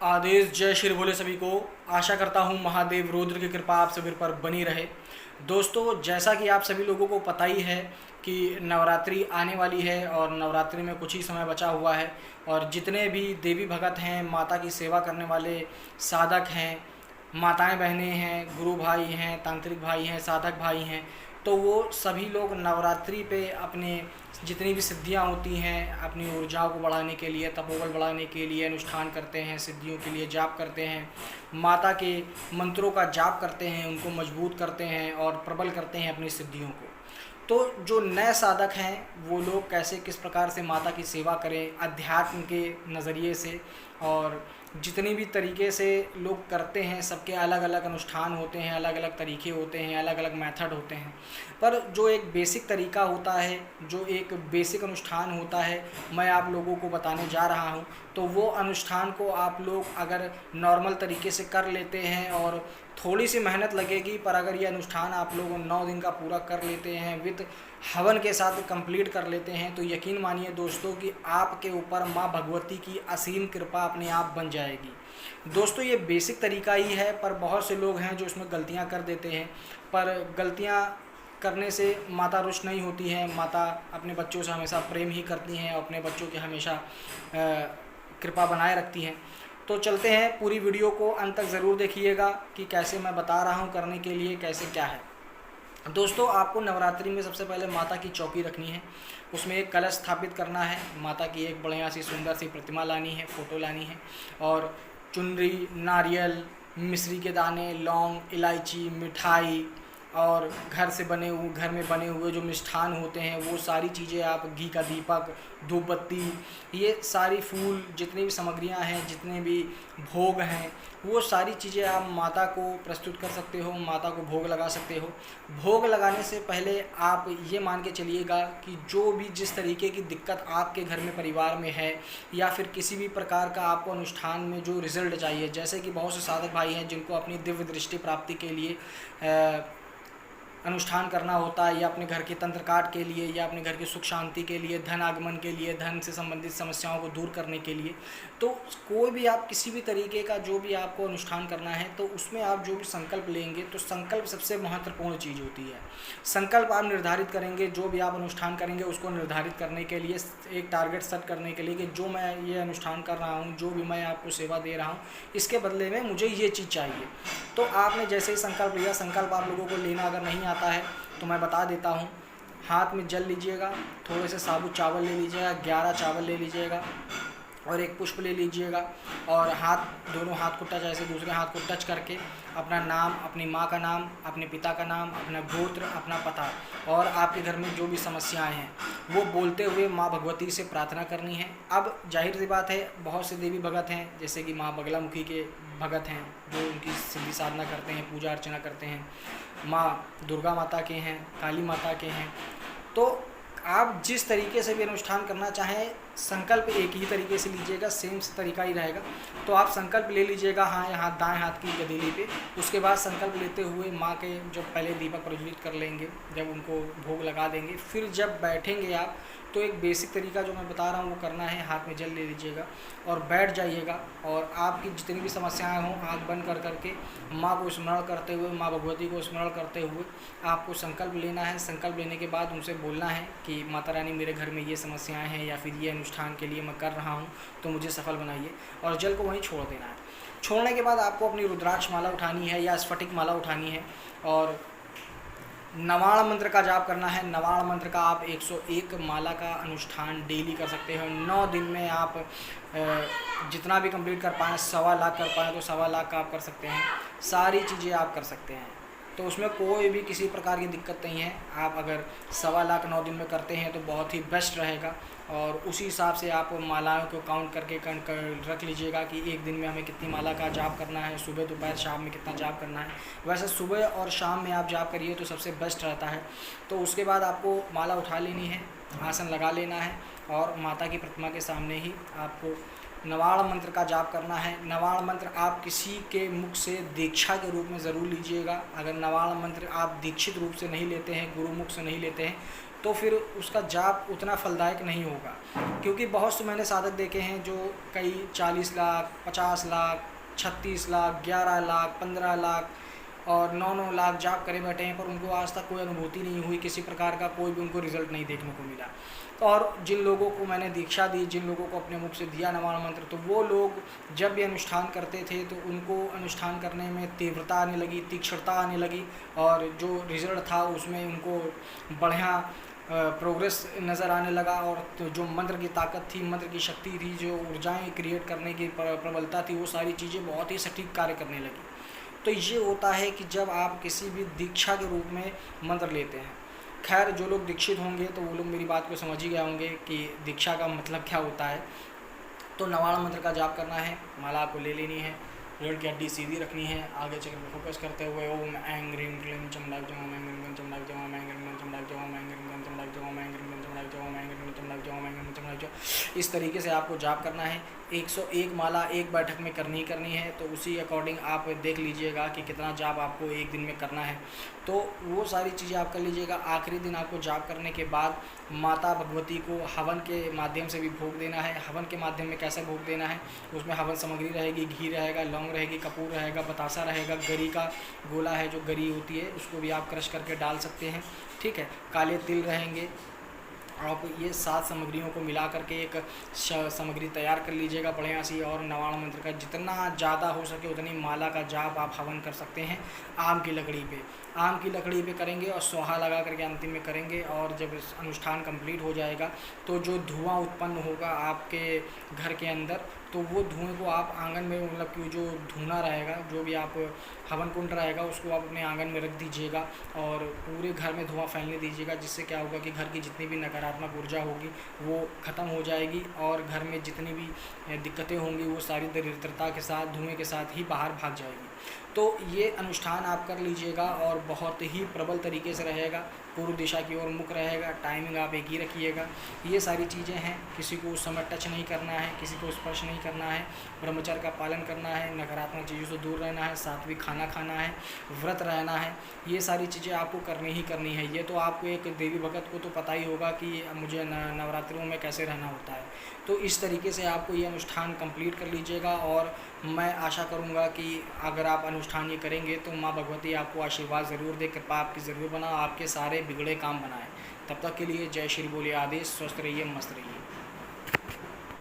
आदेश जय श्री भोले सभी को। आशा करता हूँ महादेव रुद्र की कृपा आप सभी पर बनी रहे। दोस्तों, जैसा कि आप सभी लोगों को पता ही है कि नवरात्रि आने वाली है और नवरात्रि में कुछ ही समय बचा हुआ है और जितने भी देवी भगत हैं, माता की सेवा करने वाले साधक हैं, माताएं बहनें हैं, गुरु भाई हैं, तांत्रिक भाई हैं, साधक भाई हैं, तो वो सभी लोग नवरात्रि पे अपने जितनी भी सिद्धियां होती हैं अपनी ऊर्जाओं को बढ़ाने के लिए, तपोबल बढ़ाने के लिए अनुष्ठान करते हैं, सिद्धियों के लिए जाप करते हैं, माता के मंत्रों का जाप करते हैं, उनको मजबूत करते हैं और प्रबल करते हैं अपनी सिद्धियों को। तो जो नए साधक हैं वो लोग कैसे किस प्रकार से माता की सेवा करें अध्यात्म के नज़रिए से, और जितनी भी तरीके से लोग करते हैं सबके अलग अलग अनुष्ठान होते हैं, अलग अलग तरीके होते हैं, अलग अलग मेथड होते हैं। पर जो एक बेसिक तरीका होता है, जो एक बेसिक अनुष्ठान होता है, मैं आप लोगों को बताने जा रहा हूं। तो वो अनुष्ठान को आप लोग अगर नॉर्मल तरीके से कर लेते हैं और थोड़ी सी मेहनत लगेगी, पर अगर ये अनुष्ठान आप लोग 9 दिन का पूरा कर लेते हैं विद हवन के साथ कंप्लीट कर लेते हैं, तो यकीन मानिए दोस्तों कि आपके ऊपर माँ भगवती की असीम कृपा अपने आप बन जाएगी। दोस्तों, ये बेसिक तरीका ही है, पर बहुत से लोग हैं जो इसमें गलतियां कर देते हैं। पर गलतियां करने से माता रुष्ट नहीं होती हैं। माता अपने बच्चों से हमेशा प्रेम ही करती हैं और अपने बच्चों की हमेशा कृपा बनाए रखती हैं। तो चलते हैं, पूरी वीडियो को अंत तक ज़रूर देखिएगा कि कैसे मैं बता रहा हूँ करने के लिए कैसे क्या है। दोस्तों, आपको नवरात्रि में सबसे पहले माता की चौकी रखनी है, उसमें एक कलश स्थापित करना है, माता की एक बढ़िया सी सुंदर सी प्रतिमा लानी है, फ़ोटो लानी है, और चुनरी, नारियल, मिश्री के दाने, लौंग, इलायची, मिठाई और घर में बने हुए जो मिष्ठान होते हैं वो सारी चीज़ें, आप घी का दीपक, धूप बत्ती, ये सारी फूल, जितनी भी सामग्रियां हैं, जितने भी भोग हैं, वो सारी चीज़ें आप माता को प्रस्तुत कर सकते हो, माता को भोग लगा सकते हो। भोग लगाने से पहले आप ये मान के चलिएगा कि जो भी जिस तरीके की दिक्कत आपके घर में परिवार में है या फिर किसी भी प्रकार का आपको अनुष्ठान में जो रिज़ल्ट चाहिए, जैसे कि बहुत से साधक भाई हैं जिनको अपनी दिव्य दृष्टि प्राप्ति के लिए अनुष्ठान करना होता है, या अपने घर के तंत्र काट के लिए, या अपने घर की सुख शांति के लिए, धन आगमन के लिए, धन से संबंधित समस्याओं को दूर करने के लिए। तो कोई भी आप किसी भी तरीके का जो भी आपको अनुष्ठान करना है तो उसमें आप जो भी संकल्प लेंगे, तो संकल्प सबसे महत्वपूर्ण चीज़ होती है। संकल्प आप निर्धारित करेंगे, जो भी आप अनुष्ठान करेंगे उसको निर्धारित करने के लिए, एक टारगेट सेट करने के लिए कि जो मैं ये अनुष्ठान कर रहा हूँ, जो भी मैं आपको सेवा दे रहा हूँ, इसके बदले में मुझे ये चीज़ चाहिए। तो आपने जैसे ही संकल्प लिया, संकल्प आप लोगों को लेना अगर नहीं आता है तो मैं बता देता हूँ। हाथ में जल लीजिएगा, थोड़े से साबुत चावल ले लीजिएगा, 11 चावल ले लीजिएगा और एक पुष्प ले लीजिएगा, और दोनों हाथ को टच, ऐसे दूसरे हाथ को टच करके अपना नाम, अपनी माँ का नाम, अपने पिता का नाम, अपना गोत्र, अपना पता और आपके घर में जो भी समस्याएं हैं वो बोलते हुए माँ भगवती से प्रार्थना करनी है। अब जाहिर सी बात है, बहुत से देवी भगत हैं जैसे कि माँ बगलामुखी के भगत हैं जो उनकी सिद्धि साधना करते हैं, पूजा अर्चना करते हैं, माँ दुर्गा माता के हैं, काली माता के हैं। तो आप जिस तरीके से भी अनुष्ठान करना चाहें, संकल्प एक ही तरीके से लीजिएगा, सेम तरीका ही रहेगा। तो आप संकल्प ले लीजिएगा दाएं हाथ की गदेली पे। उसके बाद संकल्प लेते हुए माँ के जब पहले दीपक प्रज्वलित कर लेंगे, जब उनको भोग लगा देंगे, फिर जब बैठेंगे आप, तो एक बेसिक तरीका जो मैं बता रहा हूँ वो करना है। हाथ में जल ले लीजिएगा और बैठ जाइएगा, और आपकी जितनी भी समस्याएं हों आँख बंद कर करके माँ को स्मरण करते हुए, माँ भगवती को स्मरण करते हुए आपको संकल्प लेना है। संकल्प लेने के बाद उनसे बोलना है कि माता रानी, मेरे घर में ये समस्याएं हैं या फिर ये अनुष्ठान के लिए मैं कर रहा हूँ तो मुझे सफल बनाइए, और जल को वहीं छोड़ देना है। छोड़ने के बाद आपको अपनी रुद्राक्ष माला उठानी है या स्फटिक माला उठानी है, और नवाण मंत्र का जाप करना है। नवाण मंत्र का आप 101 माला का अनुष्ठान डेली कर सकते हो। 9 दिन में आप जितना भी कंप्लीट कर पाएँ, 1.25 लाख कर पाएँ तो 1.25 लाख का आप कर सकते हैं। सारी चीज़ें आप कर सकते हैं, तो उसमें कोई भी किसी प्रकार की दिक्कत नहीं है। आप अगर 1.25 लाख 9 दिन में करते हैं तो बहुत ही बेस्ट रहेगा, और उसी हिसाब से आप मालाओं को काउंट करके रख लीजिएगा कि एक दिन में हमें कितनी माला का जाप करना है, सुबह दोपहर शाम में कितना जाप करना है। वैसे सुबह और शाम में आप जाप करिए तो सबसे बेस्ट रहता है। तो उसके बाद आपको माला उठा लेनी है, आसन लगा लेना है, और माता की प्रतिमा के सामने ही आपको नवाण मंत्र का जाप करना है। नवाण मंत्र आप किसी के मुख से दीक्षा के रूप में ज़रूर लीजिएगा। अगर नवाण मंत्र आप दीक्षित रूप से नहीं लेते हैं, गुरु मुख से नहीं लेते हैं, तो फिर उसका जाप उतना फलदायक नहीं होगा। क्योंकि बहुत से मैंने साधक देखे हैं जो कई 40 लाख, 50 लाख, 36 लाख, 11 लाख, 15 लाख और 9-9 लाख जाप करे बैठे हैं, पर उनको आज तक कोई अनुभूति नहीं हुई, किसी प्रकार का कोई भी उनको रिजल्ट नहीं देखने को मिला। तो और जिन लोगों को मैंने दीक्षा दी, जिन लोगों को अपने मुख से दिया नवाण मंत्र, तो वो लोग जब भी अनुष्ठान करते थे तो उनको अनुष्ठान करने में तीव्रता आने लगी, तीक्ष्णता आने लगी, और जो रिजल्ट था उसमें उनको बढ़िया प्रोग्रेस नज़र आने लगा। और तो जो मंत्र की ताकत थी, मंत्र की शक्ति थी, जो ऊर्जाएं क्रिएट करने की प्रबलता थी, वो सारी चीज़ें बहुत ही सटीक कार्य करने लगी। तो ये होता है कि जब आप किसी भी दीक्षा के रूप में मंत्र लेते हैं। खैर, जो लोग दीक्षित होंगे तो वो लोग मेरी बात को समझ ही गए होंगे कि दीक्षा का मतलब क्या होता है। तो नवाण मंत्र का जाप करना है, माला आपको ले लेनी है, रीढ़ की हड्डी सीधी रखनी है, आगे चक्र पर फोकस करते हुए ओम ऐं ग्रीं क्लीं चमडाक जम ओम ऐं ग्रीं क्लीं चमडाक जम ओम ऐं ग्रीं क्लीं चमडाक जम ओम ऐं ग्रीं क्लीं चमडाक जम ओम ऐं ग्रीं क्लीं चमडाक जम ओम ऐं ग्रीं क्लीं चमडाक जम ओम ऐं ग्रीं क्लीं चमडाक जम। इस तरीके से आपको जाप करना है। 101 माला एक बैठक में करनी ही करनी है। तो उसी अकॉर्डिंग आप देख लीजिएगा कि कितना जाप आपको एक दिन में करना है, तो वो सारी चीज़ें आप कर लीजिएगा। आखिरी दिन आपको जाप करने के बाद माता भगवती को हवन के माध्यम से भी भोग देना है। हवन के माध्यम में कैसे भोग देना है, उसमें हवन सामग्री रहेगी, घी रहेगा, लौंग रहेगी, कपूर रहेगा, बतासा रहेगा, गरी का गोला है, जो गरी होती है उसको भी आप क्रश करके डाल सकते हैं, ठीक है। काले तिल रहेंगे। आप ये 7 सामग्रियों को मिला करके एक सामग्री तैयार कर लीजिएगा बढ़िया सी। और नवाण मंत्र का जितना ज़्यादा हो सके उतनी माला का जाप आप हवन कर सकते हैं आम की लकड़ी पे। आम की लकड़ी पे करेंगे और सोहा लगा करके अंतिम में करेंगे। और जब अनुष्ठान कंप्लीट हो जाएगा तो जो धुआं उत्पन्न होगा आपके घर के अंदर, तो वो धुएं को आप आंगन में, मतलब कि जो धुआं रहेगा, जो भी आप हवन कुंड रहेगा, उसको आप अपने आंगन में रख दीजिएगा और पूरे घर में धुआं फैलने दीजिएगा। जिससे क्या होगा कि घर की जितनी भी नकारात्मक ऊर्जा होगी वो ख़त्म हो जाएगी और घर में जितनी भी दिक्कतें होंगी वो सारी दरिद्रता के साथ, धुएं के साथ ही बाहर भाग जाएगी। तो ये अनुष्ठान आप कर लीजिएगा और बहुत ही प्रबल तरीके से रहेगा, पूर्व दिशा की ओर मुख रहेगा, टाइमिंग आप एक ही रखिएगा। ये सारी चीज़ें हैं। किसी को उस समय टच नहीं करना है, किसी को स्पर्श नहीं करना है, ब्रह्मचर्य का पालन करना है, नकारात्मक चीज़ों से दूर रहना है, सात्विक खाना खाना है, व्रत रहना है। ये सारी चीज़ें आपको करनी ही करनी है। ये तो आपको एक देवी भगत को तो पता ही होगा कि मुझे नवरात्रों में कैसे रहना होता है। तो इस तरीके से आपको ये अनुष्ठान कंप्लीट कर लीजिएगा। और मैं आशा करूँगा कि अगर आप अनुष्ठान ये करेंगे तो माँ भगवती आपको आशीर्वाद ज़रूर दे, कृपा आपकी ज़रूर बना, आपके सारे बिगड़े काम बनाए। तब तक के लिए जय श्री बोलिए आदेश। स्वस्थ रहिए, मस्त रहिए।